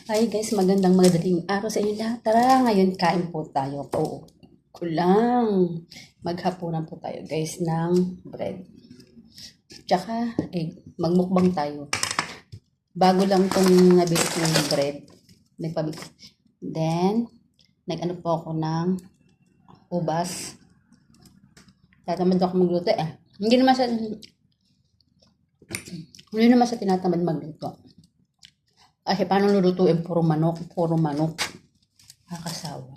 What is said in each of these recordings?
Hi guys, magandang madaling araw sa inyo lahat. Tara, ngayon kain po tayo. Oo, kulang. Maghapunan po tayo guys ng bread. Tsaka, magmukbang tayo. Bago lang itong nabili kong bread. Nagpabili. Then, nag-ano po ako ng ubas. Tatamad ako magluto eh. Hindi naman sa tinatamad magluto. Kasi paano lulutuin? Puro manok. Nakakasawa.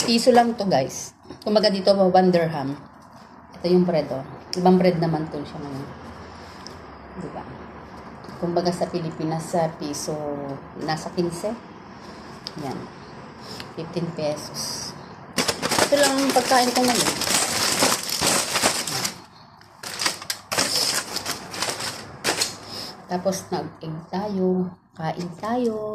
Piso lang to guys. Kumaga dito ba 1 dirham. Ito yung bread oh. Ibang bread naman to siya ngayon. Diba? Kumbaga sa Pilipinas sa piso nasa 15. Yan. 15 pesos. Ito lang ang pagkain ko ngayon. Tapos nag-egg tayo. Kain tayo.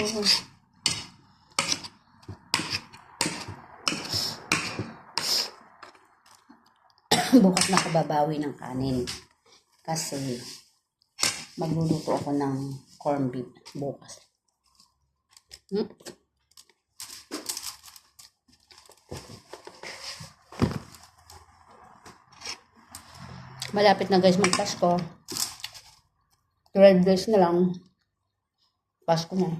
Bukas na ako babawi ng kanin. Kasi magluluto ako ng corned beef bukas. Malapit na guys mag-Pasko. 12 days na lang. Pasko na.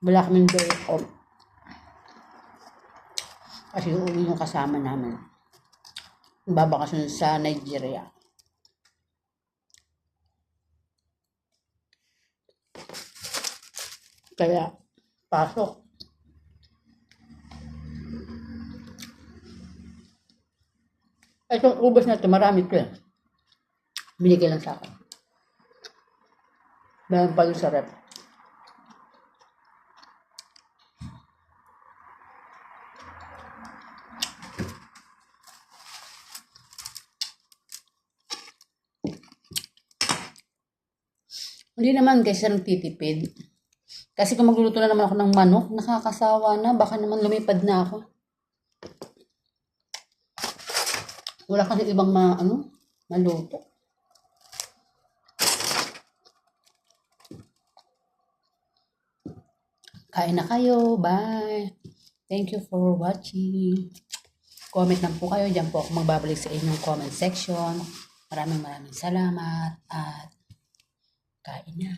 Wala kaming day off. Kasi uuwi yung kasama namin. Babakasyon sa Nigeria. Kaya, pasok. Itong ubas na ito, marami ito eh. Binigay lang sa akin. Dahil pa yung sa rep. Hindi naman guys, siya nagtitipid. Kasi kung magluluto na naman ako ng manok, nakakasawa na. Baka naman lumipad na ako. Wala kasi ibang maluto. Kain na kayo. Bye. Thank you for watching. Comment lang po kayo. Diyan po ako magbabalik sa inyong comment section. Maraming salamat. At kain na.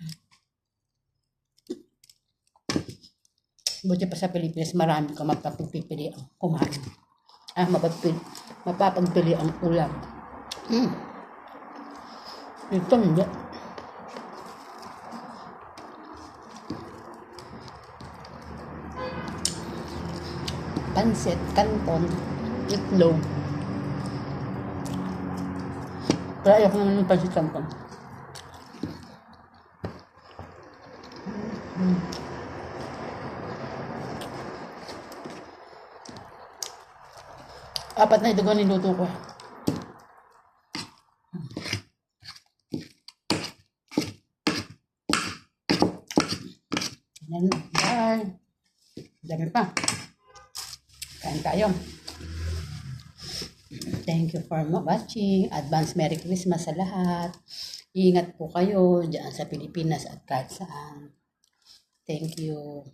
Buti pa sa Pilipinas, marami ka mapapagpipili ang kumain. Mapapagpili ang ulam. Ito hindi. Pansit, kanton, itlog. Pero ayoko naman yung pansit kanton. Apat na ito ko niluto ko. Yan. Bye. Dami pa. Kain tayo. Thank you for watching. Advance Merry Christmas sa lahat. Ingat po kayo dyan sa Pilipinas at kahit saan. Thank you.